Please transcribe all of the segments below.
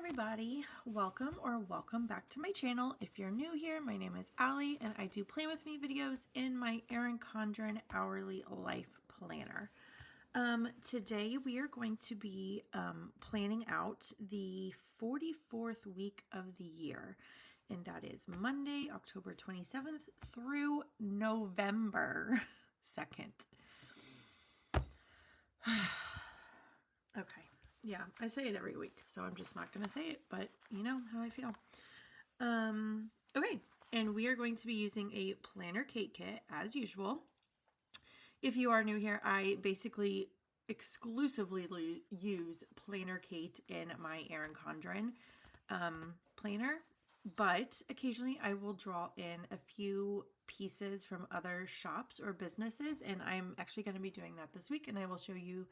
everybody, welcome back to my channel. If you're new here, my name is Allie and I do plan with me videos in my Erin Condren hourly life planner. Today we are going to be planning out the 44th week of the year, and that is Monday, October 27th through November 2nd. Okay. Yeah, I say it every week, so I'm just not going to say it, but you know how I feel. Okay, and we are going to be using a PlannerKate kit as usual. If you are new here, I basically exclusively use PlannerKate in my Erin Condren planner, but occasionally I will draw in a few pieces from other shops or businesses, and I'm actually going to be doing that this week, and I will show you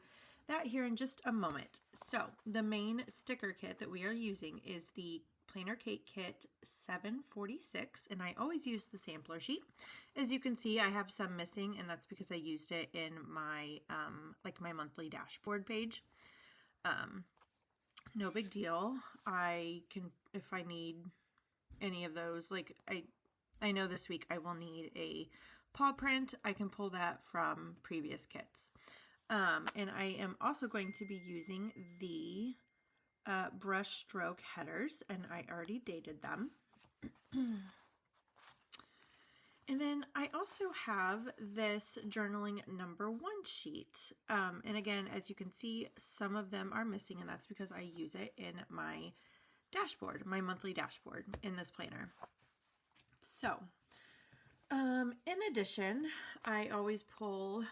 that here in just a moment. So the main sticker kit that we are using is the PlannerKate kit 746, and I always use the sampler sheet. As you can see, I have some missing, and that's because I used it in my my monthly dashboard page. No big deal. I can, if I need any of those, like I know this week I will need a paw print. I can pull that from previous kits. And I am also going to be using the brush stroke headers, and I already dated them. And then I also have this journaling #1 sheet. And again, as you can see, some of them are missing, and that's because I use it in my dashboard, my monthly dashboard in this planner. So, in addition, I always pull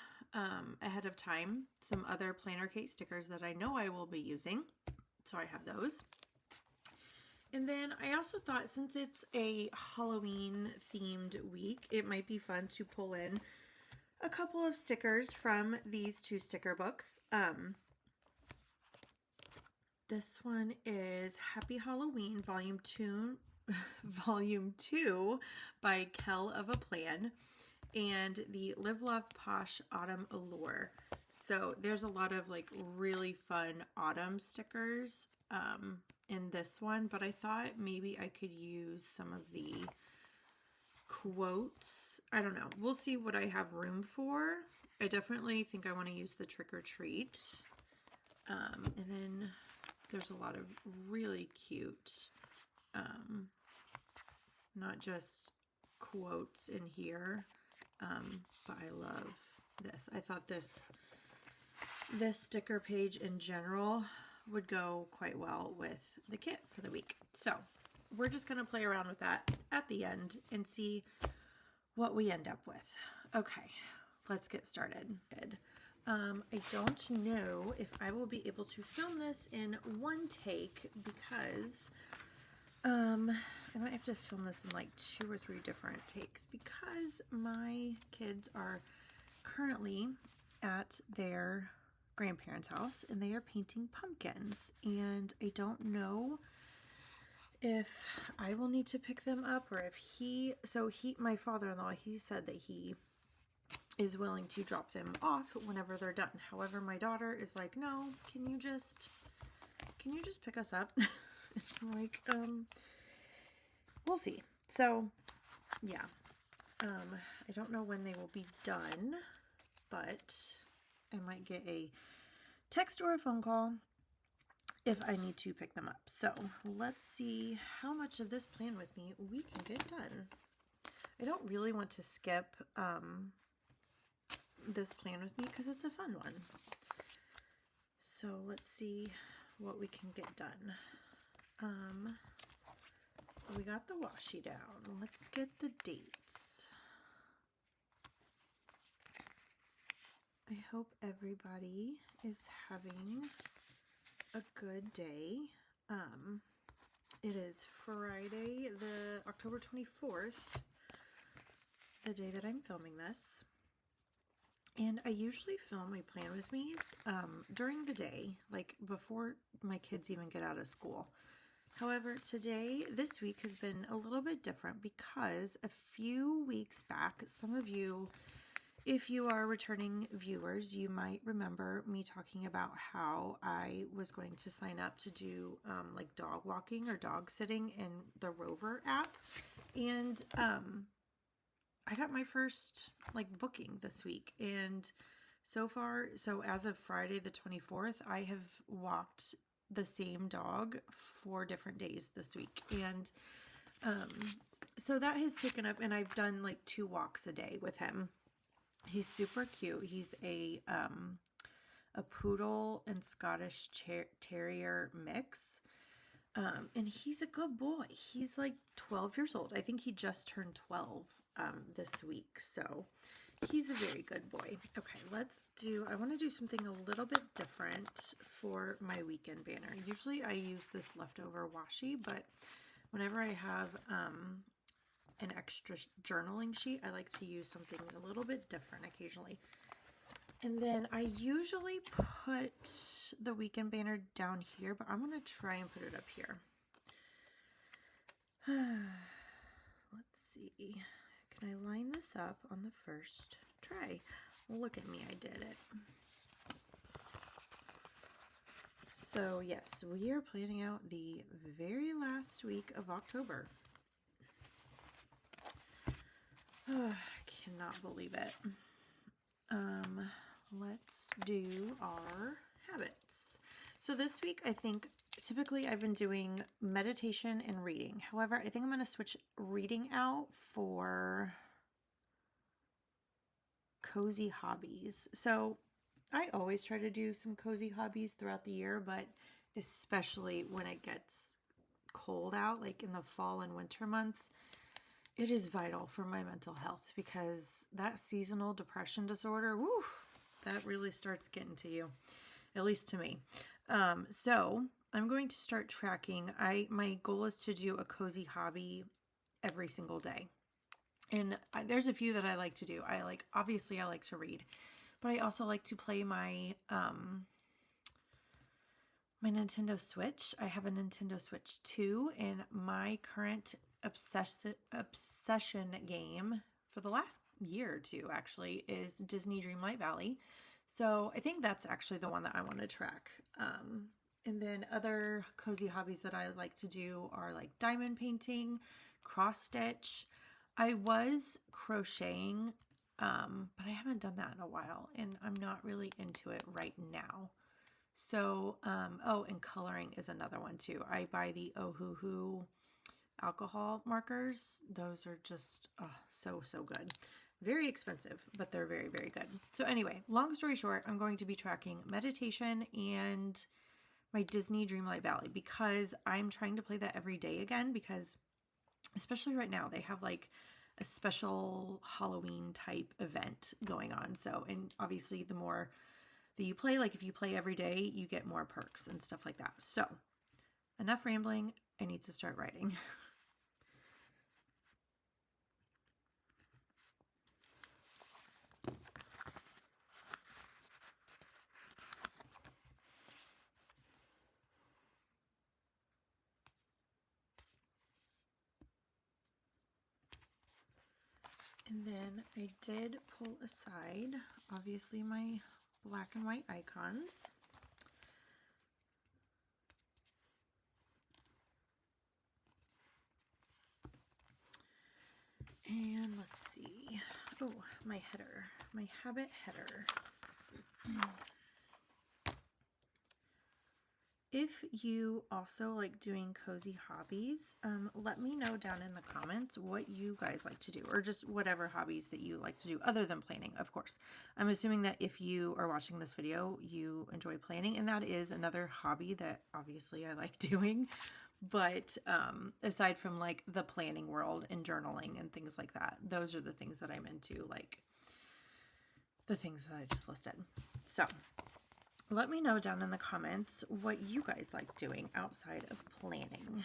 ahead of time some other PlannerKate stickers that I know I will be using. So I have those. And then I also thought, since it's a Halloween themed week, it might be fun to pull in a couple of stickers from these two sticker books. This one is Happy Halloween Volume 2 by Kel of a Plan, and the Live Love Posh Autumn Allure. So there's a lot of like really fun autumn stickers in this one, but I thought maybe I could use some of the quotes. I don't know. We'll see what I have room for. I definitely think I want to use the trick or treat. And then there's a lot of really cute, not just quotes in here, but I love this. I thought this sticker page in general would go quite well with the kit for the week. So we're just going to play around with that at the end and see what we end up with. Okay, let's get started. I don't know if I will be able to film this in one take, because I might have to film this in like 2 or 3 different takes, because my kids are currently at their grandparents' house and they are painting pumpkins, and I don't know if I will need to pick them up, or if my father-in-law, he said that he is willing to drop them off whenever they're done. However, my daughter is like, no, can you just pick us up? I'm like, we'll see. So yeah, I don't know when they will be done, but I might get a text or a phone call if I need to pick them up. So let's see how much of this plan with me we can get done. I don't really want to skip this plan with me because it's a fun one. So let's see what we can get done. We got the washi down. Let's get the dates. I hope everybody is having a good day. It is Friday, the October 24th, the day that I'm filming this. And I usually film my plan with me's during the day, like before my kids even get out of school. However, this week has been a little bit different, because a few weeks back, some of you, If you are returning viewers, you might remember me talking about how I was going to sign up to do like dog walking or dog sitting in the Rover app. And I got my first like booking this week. And so far, so as of Friday the 24th, I have walked the same dog 4 different days this week. And so that has taken up, and I've done like 2 walks a day with him. He's super cute. He's a poodle and Scottish terrier mix. And he's a good boy. He's like 12 years old. I think he just turned 12 this week. So he's a very good boy. Okay, I want to do something a little bit different for my weekend banner. Usually I use this leftover washi, but whenever I have an extra journaling sheet, I like to use something a little bit different occasionally. And then I usually put the weekend banner down here, but I'm going to try and put it up here. Let's see. Can I line this up on the first try? Look at me, I did it. So yes, we are planning out the very last week of October. Oh, I cannot believe it. Let's do our habits. So this week, I think typically I've been doing meditation and reading. However, I think I'm going to switch reading out for cozy hobbies. So I always try to do some cozy hobbies throughout the year, but especially when it gets cold out, like in the fall and winter months, it is vital for my mental health because that seasonal depression disorder, woo, that really starts getting to you, at least to me. So I'm going to start tracking. My goal is to do a cozy hobby every single day. And there's a few that I like to do. Obviously I like to read, but I also like to play my Nintendo Switch. I have a Nintendo Switch 2, and my current obsession game for the last year or two actually is Disney Dreamlight Valley. So I think that's actually the one that I want to track. And then other cozy hobbies that I like to do are like diamond painting, cross stitch. I was crocheting, but I haven't done that in a while, and I'm not really into it right now. So, and coloring is another one too. I buy the Ohuhu alcohol markers. Those are just so good. Very expensive, but they're very, very good. So anyway, long story short, I'm going to be tracking meditation and my Disney Dreamlight Valley because I'm trying to play that every day again, because especially right now they have like a special Halloween type event going on. So, and obviously the more that you play, like if you play every day, you get more perks and stuff like that. So enough rambling. I need to start writing. And then I did pull aside, obviously, my black and white icons. And let's see. Oh, my header, my habit header. If you also like doing cozy hobbies, let me know down in the comments what you guys like to do, or just whatever hobbies that you like to do other than planning, of course. I'm assuming that if you are watching this video, you enjoy planning, and that is another hobby that obviously I like doing. But aside from like the planning world and journaling and things like that, those are the things that I'm into, like the things that I just listed. So let me know down in the comments what you guys like doing outside of planning.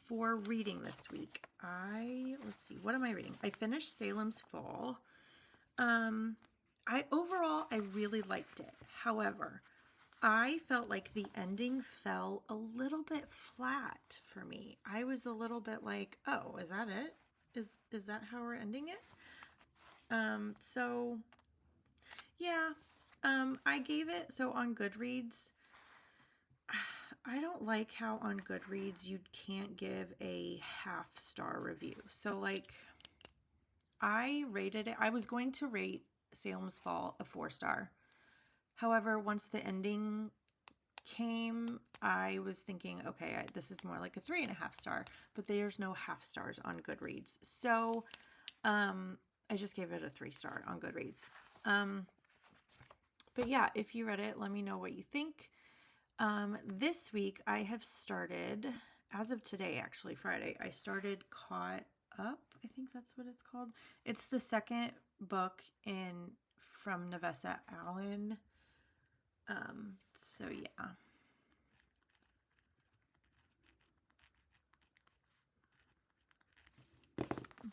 For reading this week, let's see, what am I reading? I finished Salem's Fall. Overall, I really liked it. However, I felt like the ending fell a little bit flat for me. I was a little bit like, oh, is that it? Is that how we're ending it? So yeah, I gave it, so on Goodreads, I don't like how on Goodreads you can't give a half-star review. So like, I rated it, I was going to rate Salem's Fall a 4-star. However, once the ending came, I was thinking, okay, this is more like a 3.5-star, but there's no half stars on Goodreads. So, I just gave it a 3-star on Goodreads. But yeah, if you read it, let me know what you think. This week I have started, as of today, actually Friday, I started Caught Up. I think that's what it's called. It's the second book from Navessa Allen. So yeah.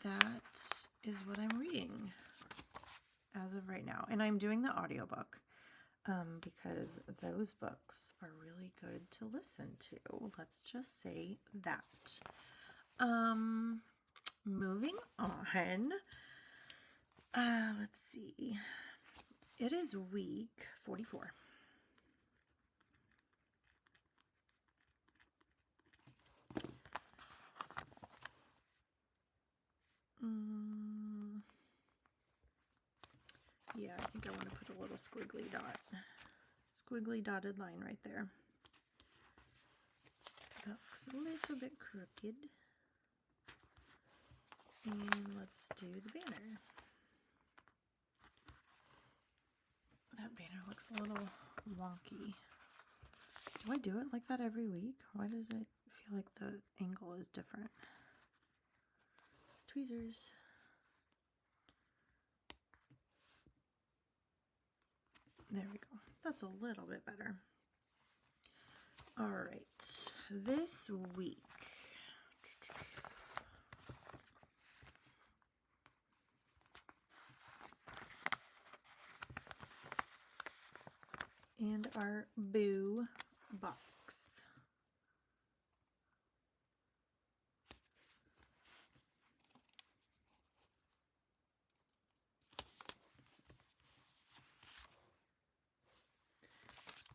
That is what I'm reading as of right now. And I'm doing the audiobook because those books are really good to listen to. Let's just say that. Moving on. Let's see. It is week 44. Yeah, I think I want to put a little squiggly dotted line right there. That looks a little bit crooked. And let's do the banner. That banner looks a little wonky. Do I do it like that every week? Why does it feel like the angle is different? Tweezers. There we go. That's a little bit better. All right, this week. And our Boo box.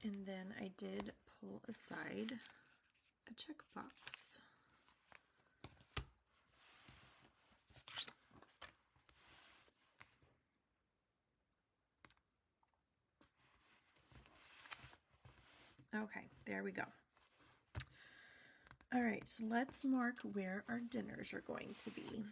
And then I did pull aside a checkbox. Okay, there we go. All right, so let's mark where our dinners are going to be.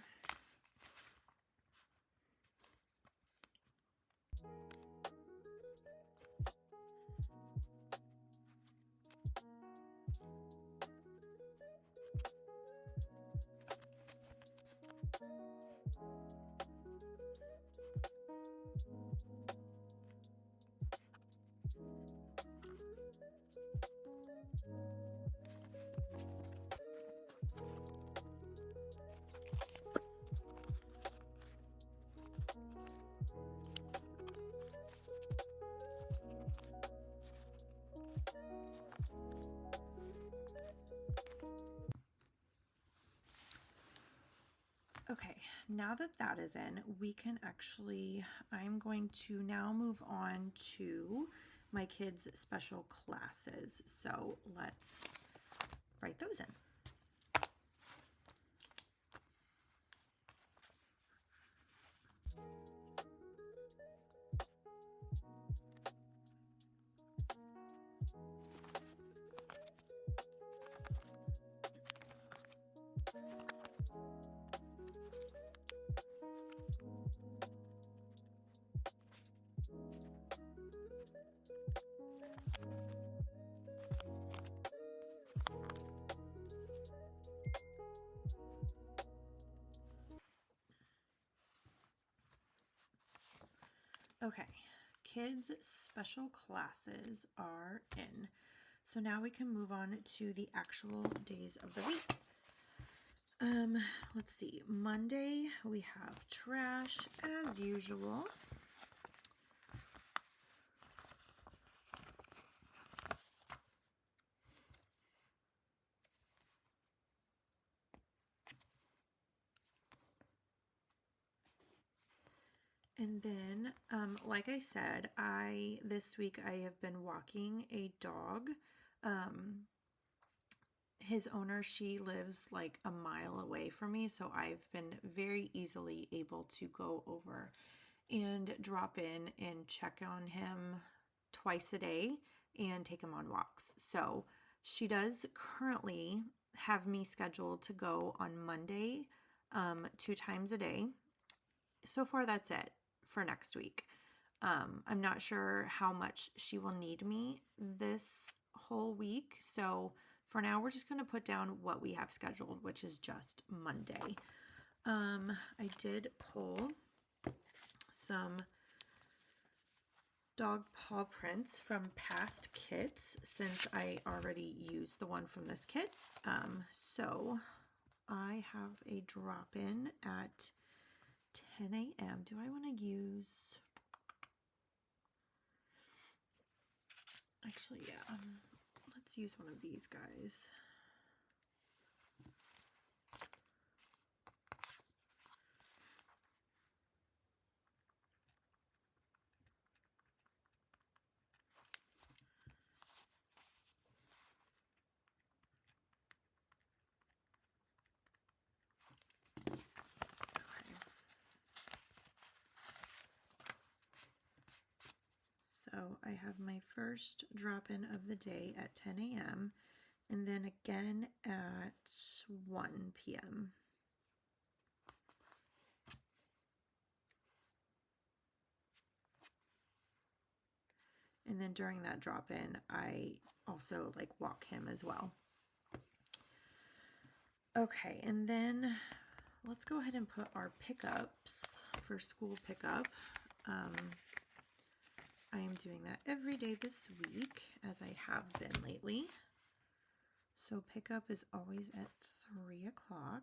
Okay, now that that is in, we can actually, I'm going to now move on to my kids' special classes. So let's write those in. Okay, kids' special classes are in. So now we can move on to the actual days of the week. Let's see. Monday we have trash as usual. And then, like I said, this week I have been walking a dog. His owner, she lives like a mile away from me, so I've been very easily able to go over and drop in and check on him twice a day and take him on walks. So she does currently have me scheduled to go on Monday, 2 times a day. So far, that's it for next week. I'm not sure how much she will need me this whole week. So for now, we're just going to put down what we have scheduled, which is just Monday. I did pull some dog paw prints from past kits since I already used the one from this kit. So I have a drop-in at 10 a.m. Do I want to use... Actually, yeah. Let's use one of these guys. So I have my first drop-in of the day at 10 a.m. and then again at 1 p.m. And then during that drop-in, I also like walk him as well. Okay, and then let's go ahead and put our pickups for school pickup. I am doing that every day this week, as I have been lately. So pickup is always at 3 o'clock.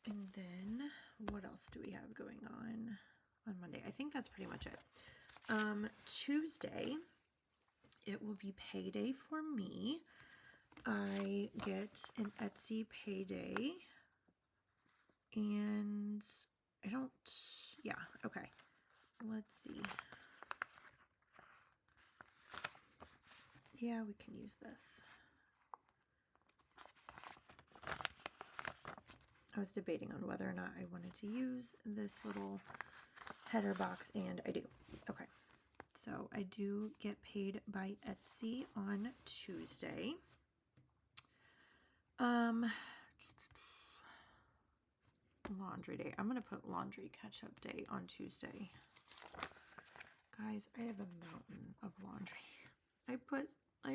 And then what else do we have going on Monday? I think that's pretty much it. Tuesday, it will be payday for me. I get an Etsy payday, and I don't, yeah, okay. Let's see. Yeah, we can use this. I was debating on whether or not I wanted to use this little header box, and I do. Okay, so I do get paid by Etsy on Tuesday. Laundry day. I'm gonna put laundry catch-up day on Tuesday. Guys, I have a mountain of laundry. I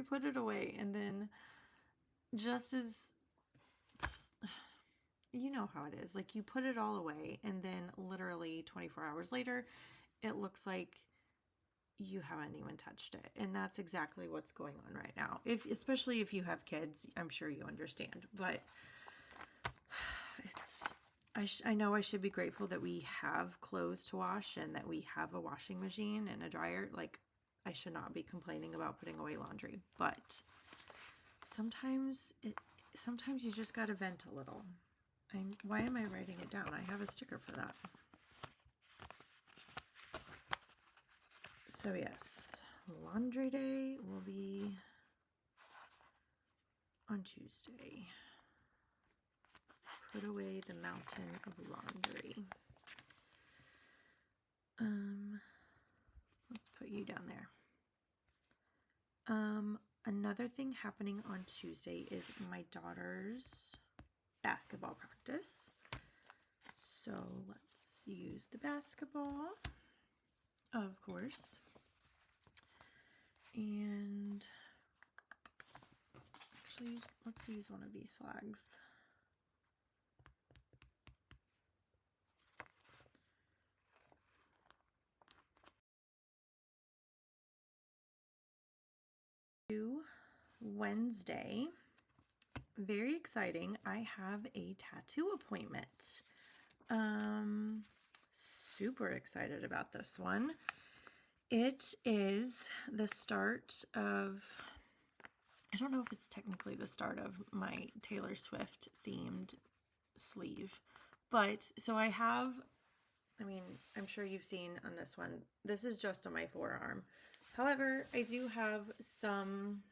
put it away, and then just as, you know how it is, like you put it all away and then literally 24 hours later it looks like you haven't even touched it, and that's exactly what's going on right now. Especially if you have kids, I'm sure you understand, but I know I should be grateful that we have clothes to wash and that we have a washing machine and a dryer. Like, I should not be complaining about putting away laundry, but sometimes you just gotta vent a little. Why am I writing it down? I have a sticker for that. So yes, laundry day will be on Tuesday. Put away the mountain of laundry. Let's put you down there. Another thing happening on Tuesday is my daughter's basketball practice. So let's use the basketball, of course. And actually, let's use one of these flags. Wednesday, very exciting. I have a tattoo appointment. Super excited about this one. It is the start of, I don't know if it's technically the start of my Taylor Swift themed sleeve, but so I have, I mean, I'm sure you've seen on this one, this is just on my forearm. However, I do have some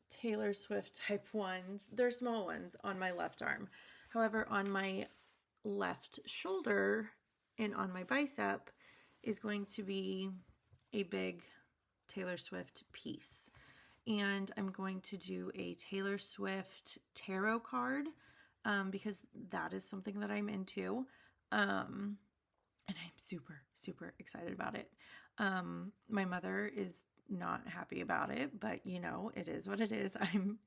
Taylor Swift type ones. They're small ones on my left arm. However, on my left shoulder and on my bicep is going to be a big Taylor Swift piece. And I'm going to do a Taylor Swift tarot card because that is something that I'm into. And I'm super, super excited about it. My mother is not happy about it, but you know, it is what it is. I'm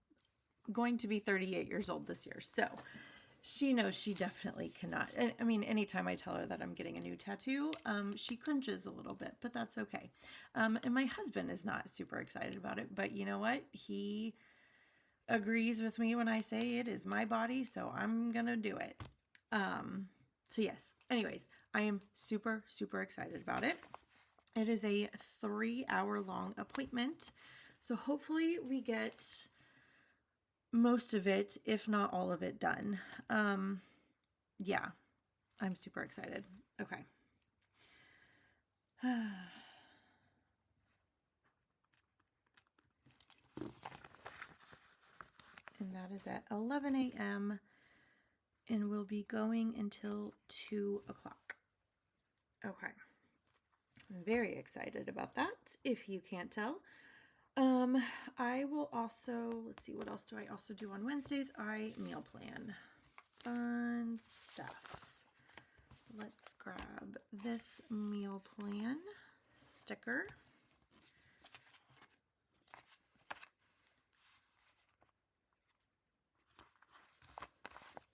going to be 38 years old this year. So she knows she definitely cannot. I mean, anytime I tell her that I'm getting a new tattoo, she cringes a little bit, but that's okay. And my husband is not super excited about it, but you know what? He agrees with me when I say it is my body, so I'm gonna do it. So yes, anyways, I am super, super excited about it. It is a 3-hour-long appointment, so hopefully we get most of it, if not all of it, done. Yeah, I'm super excited. Okay. And that is at 11 a.m. and will be going until 2 o'clock. Okay. I'm very excited about that, if you can't tell. I will also, let's see, what else do I also do on Wednesdays? I meal plan. Fun stuff. Let's grab this meal plan sticker.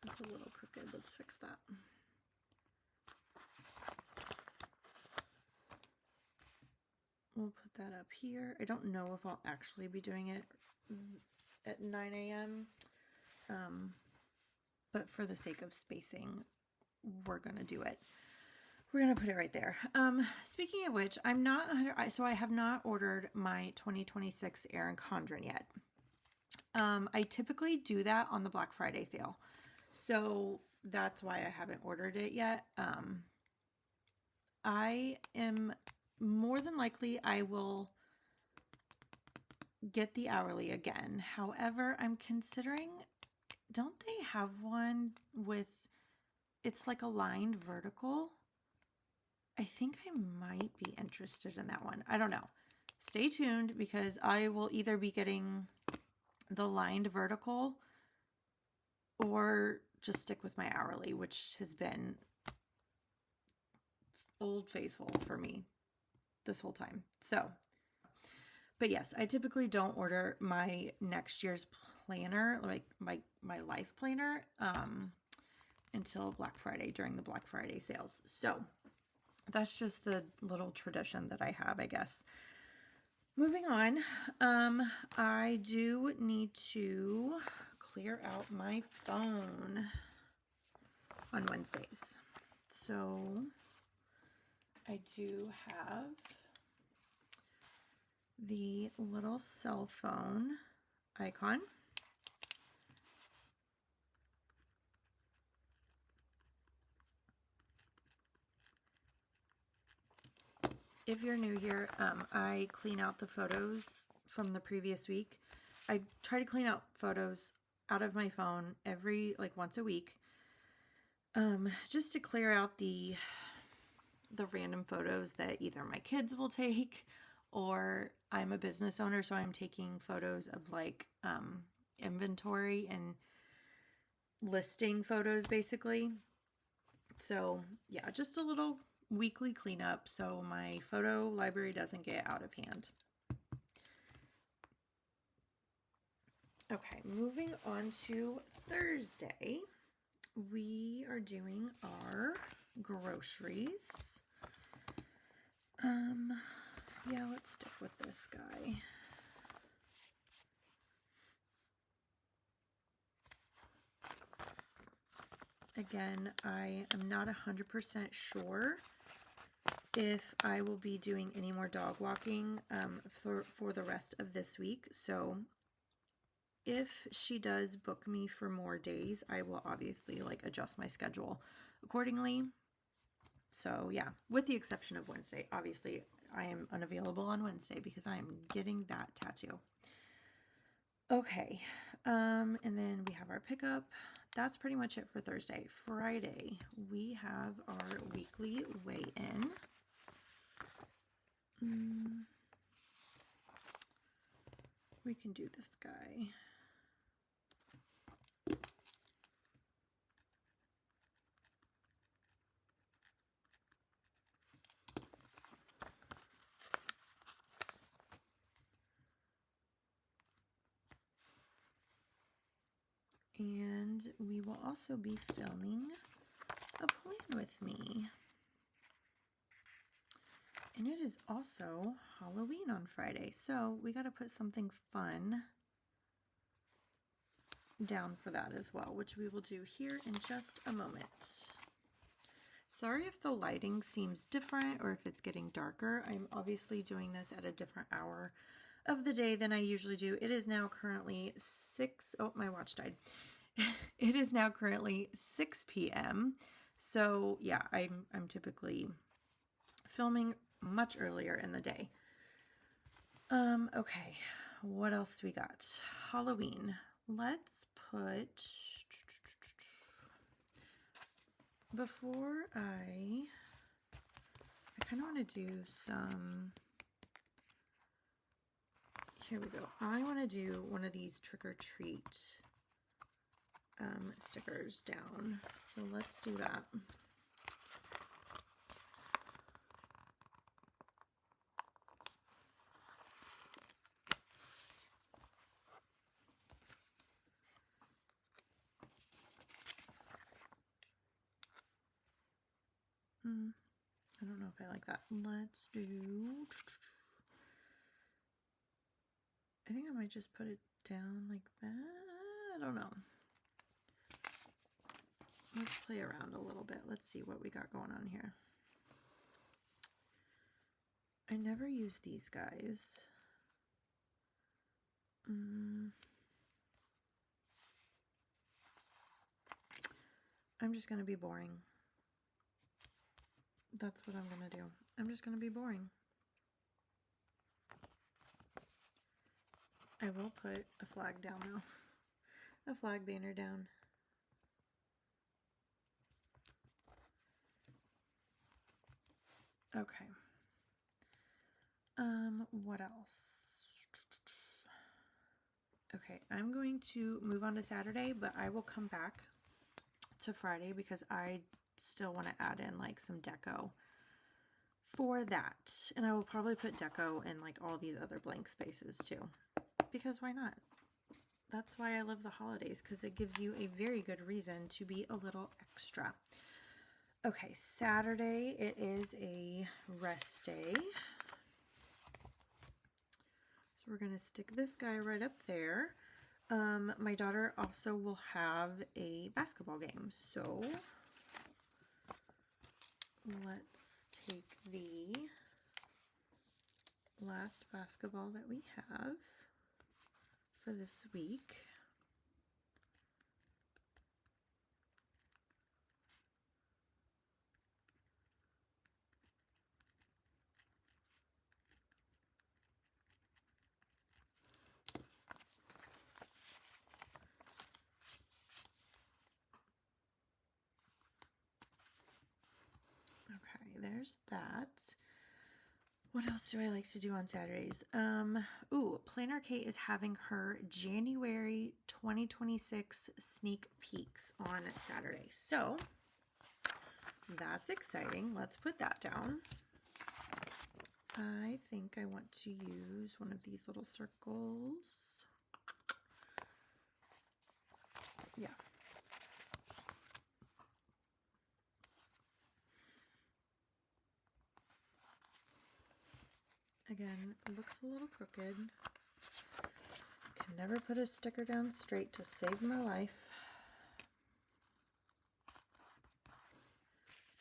That's a little crooked. Let's fix that. We'll put that up here. I don't know if I'll actually be doing it at 9 a.m. But for the sake of spacing, we're going to do it. We're going to put it right there. Speaking of which, so I have not ordered my 2026 Erin Condren yet. I typically do that on the Black Friday sale. So that's why I haven't ordered it yet. I am more than likely I will get the hourly again. However, I'm considering, don't they have one with, it's like a lined vertical? I think I might be interested in that one. I don't know. Stay tuned because I will either be getting the lined vertical or just stick with my hourly, which has been old faithful for me this whole time. So, but yes, I typically don't order my next year's planner, like my life planner, until Black Friday, during the Black Friday sales. So that's just the little tradition that I have, I guess. Moving on, I do need to clear out my phone on Wednesdays. So I do have the little cell phone icon. If you're new here, I clean out the photos from the previous week. I try to clean out photos out of my phone once a week, just to clear out the random photos that either my kids will take, or I'm a business owner, so I'm taking photos of inventory and listing photos basically. So yeah, just a little weekly cleanup so my photo library doesn't get out of hand. Okay, moving on to Thursday, we are doing our groceries. Yeah, let's stick with this guy. Again, I am not 100% sure if I will be doing any more dog walking for the rest of this week. So if she does book me for more days, I will obviously like adjust my schedule accordingly. So yeah, with the exception of Wednesday. Obviously, I am unavailable on Wednesday because I am getting that tattoo. Okay, and then we have our pickup. That's pretty much it for Thursday. Friday, we have our weekly weigh-in. We can do this guy. And we will also be filming a plan with me. And it is also Halloween on Friday, so we got to put something fun down for that as well, which we will do here in just a moment. Sorry if the lighting seems different or if it's getting darker. I'm obviously doing this at a different hour of the day than I usually do. It is now currently my watch died. It is now currently 6 p.m. So yeah, I'm typically filming much earlier in the day. Okay, what else we got? Halloween. Let's put, before I kind of want to do some, here we go. I want to do one of these trick or treat stickers down. So let's do that. I don't know if I like that. Let's do, I think I might just put it down like that. I don't know. Let's play around a little bit. Let's see what we got going on here. I never use these guys. I'm just going to be boring. That's what I'm going to do. I'm just going to be boring. I will put a flag down though. A flag banner down. Okay. What else? Okay, I'm going to move on to Saturday, but I will come back to Friday because I still want to add in like some deco for that. And I will probably put deco in like all these other blank spaces too, because why not? That's why I love the holidays, because it gives you a very good reason to be a little extra. Okay, Saturday, it is a rest day. So we're going to stick this guy right up there. My daughter also will have a basketball game. So let's take the last basketball that we have for this week. There's that. What else do I like to do on Saturdays? PlannerKate is having her January 2026 sneak peeks on Saturday. So that's exciting. Let's put that down. I think I want to use one of these little circles. Yeah. Again, it looks a little crooked. Can never put a sticker down straight to save my life.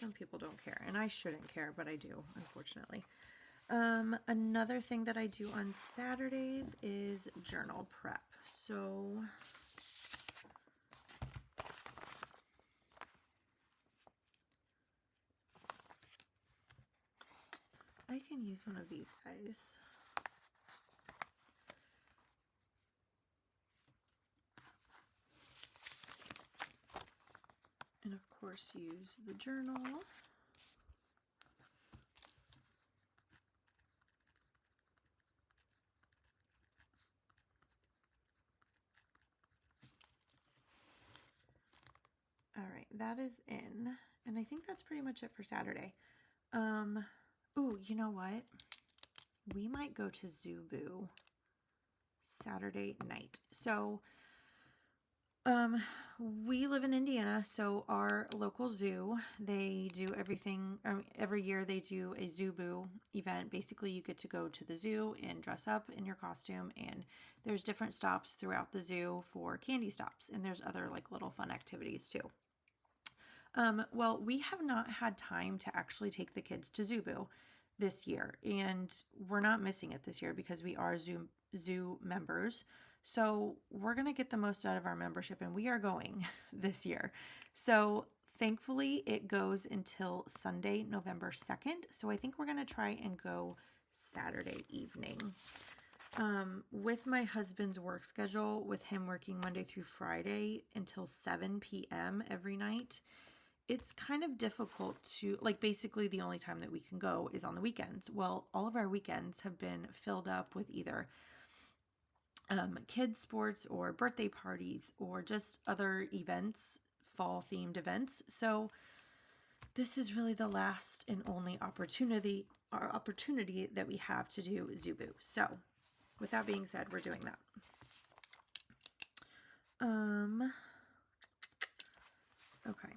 some people don't care, and I shouldn't care, but I do, unfortunately. Another thing that I do on Saturdays is journal prep. So I can use one of these guys. And of course use the journal. All right, that is in, and I think that's pretty much it for Saturday. Ooh, you know what? We might go to Zoo Boo Saturday night. So, we live in Indiana, so our local zoo, they do everything, every year they do a Zoo Boo event. Basically, you get to go to the zoo and dress up in your costume, and there's different stops throughout the zoo for candy stops, and there's other like little fun activities too. Well, we have not had time to actually take the kids to Zoo Boo this year, and we're not missing it this year because we are zoo members. So we're going to get the most out of our membership, and we are going this year. So thankfully, it goes until Sunday, November 2nd. So I think we're going to try and go Saturday evening. With my husband's work schedule, with him working Monday through Friday until 7 p.m. every night, it's kind of difficult to, like, basically the only time that we can go is on the weekends. Well, all of our weekends have been filled up with either kids sports or birthday parties or just other events, fall themed events. So this is really the last and only opportunity that we have to do Zoo Boo. So with that being said, we're doing that. Okay.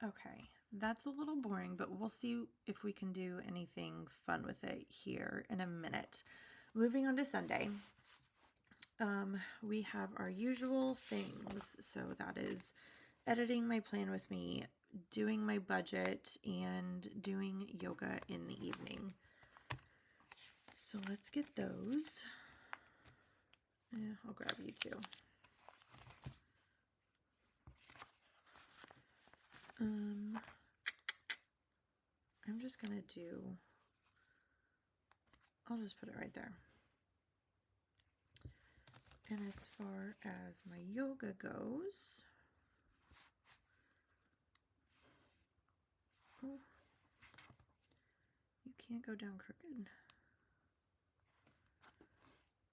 Okay, that's a little boring, but we'll see if we can do anything fun with it here in a minute. Moving on to Sunday, we have our usual things. So that is editing my plan with me, doing my budget, and doing yoga in the evening. So let's get those. I'll grab you too. I'm just gonna I'll just put it right there. And as far as my yoga goes, oh, you can't go down crooked.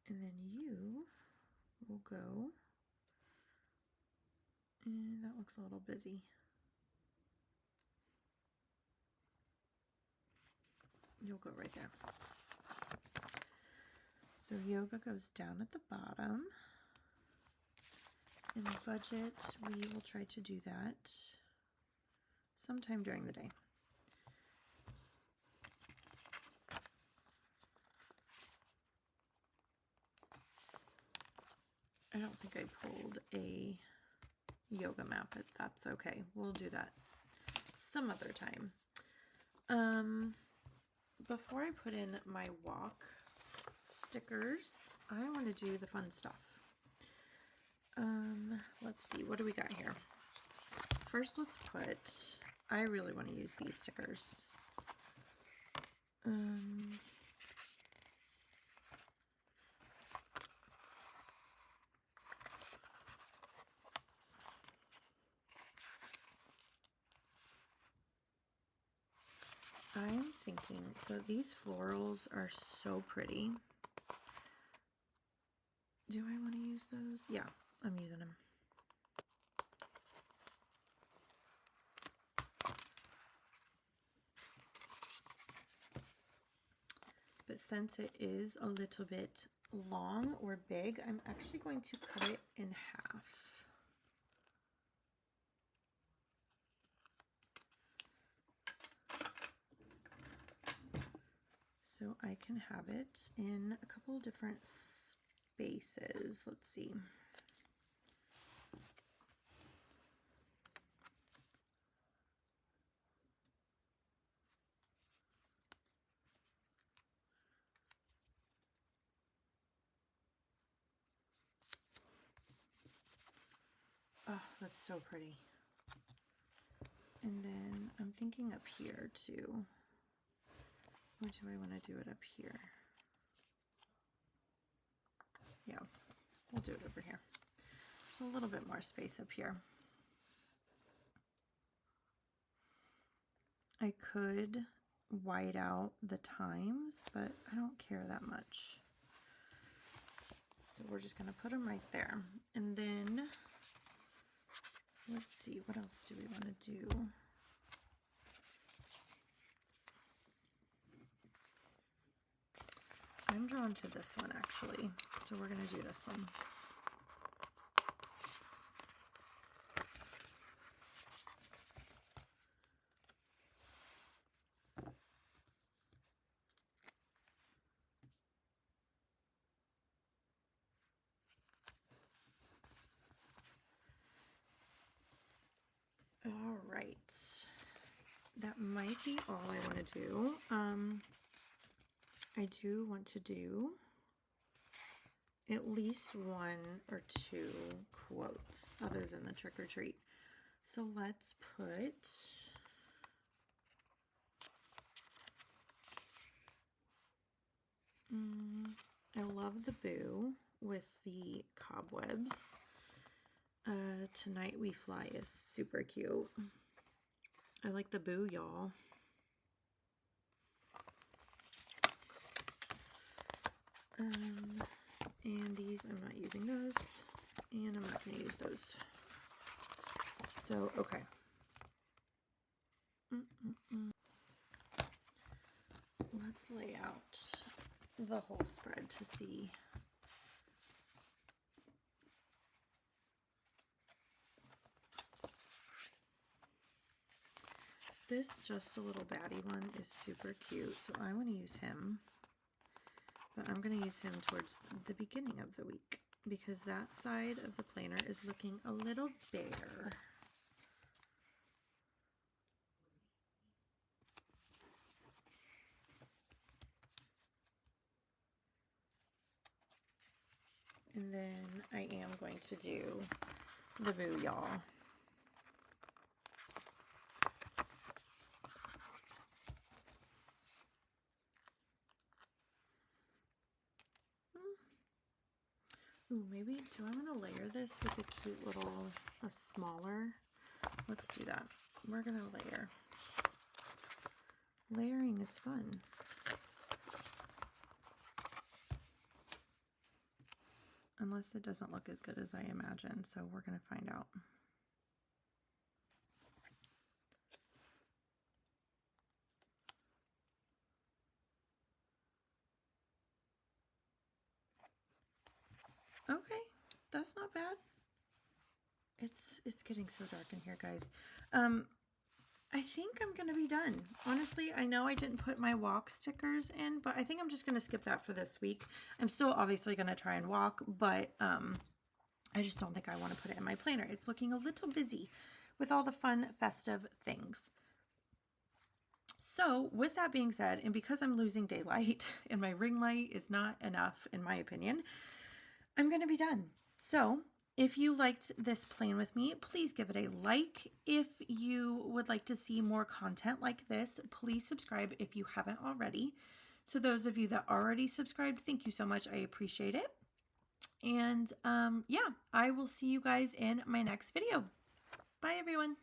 And then you will go, and that looks a little busy. You'll go right there. So yoga goes down at the bottom. In the budget, we will try to do that sometime during the day. I don't think I pulled a yoga map, but that's okay. We'll do that some other time. Before I put in my walk stickers, I want to do the fun stuff. Let's see, what do we got here? First, let's put, I really want to use these stickers. I'm thinking, so these florals are so pretty. Do I want to use those? Yeah, I'm using them. But since it is a little bit long or big, I'm actually going to cut it in half. So I can have it in a couple different spaces. Let's see. Oh, that's so pretty. And then I'm thinking up here too. Or do I want to do it up here? Yeah, we'll do it over here. There's a little bit more space up here. I could white out the times, but I don't care that much. So we're just going to put them right there. And then let's see, what else do we want to do? I'm drawn to this one actually, so we're going to do this one. All right, that might be all I want to do. I do want to do at least one or two quotes other than the trick or treat. So let's put I love the boo with the cobwebs. Tonight we fly is super cute. I like the boo, y'all. And these, I'm not using those, and I'm not going to use those. So, okay. Let's lay out the whole spread to see. This Just a Little Baddie one is super cute, so I want to use him. But I'm going to use him towards the beginning of the week because that side of the planner is looking a little bare. And then I am going to do the boo, y'all. Ooh, maybe, do I want to layer this with a cute little, a smaller? Let's do that. We're going to layer. Layering is fun. Unless it doesn't look as good as I imagine, so we're going to find out. Okay, that's not bad. It's getting so dark in here, guys. I think I'm going to be done. Honestly, I know I didn't put my walk stickers in, but I think I'm just going to skip that for this week. I'm still obviously going to try and walk, but I just don't think I want to put it in my planner. It's looking a little busy with all the fun, festive things. So with that being said, and because I'm losing daylight and my ring light is not enough, in my opinion, I'm going to be done. So if you liked this plan with me, please give it a like. If you would like to see more content like this, please subscribe if you haven't already. So those of you that already subscribed, thank you so much. I appreciate it. And yeah, I will see you guys in my next video. Bye, everyone.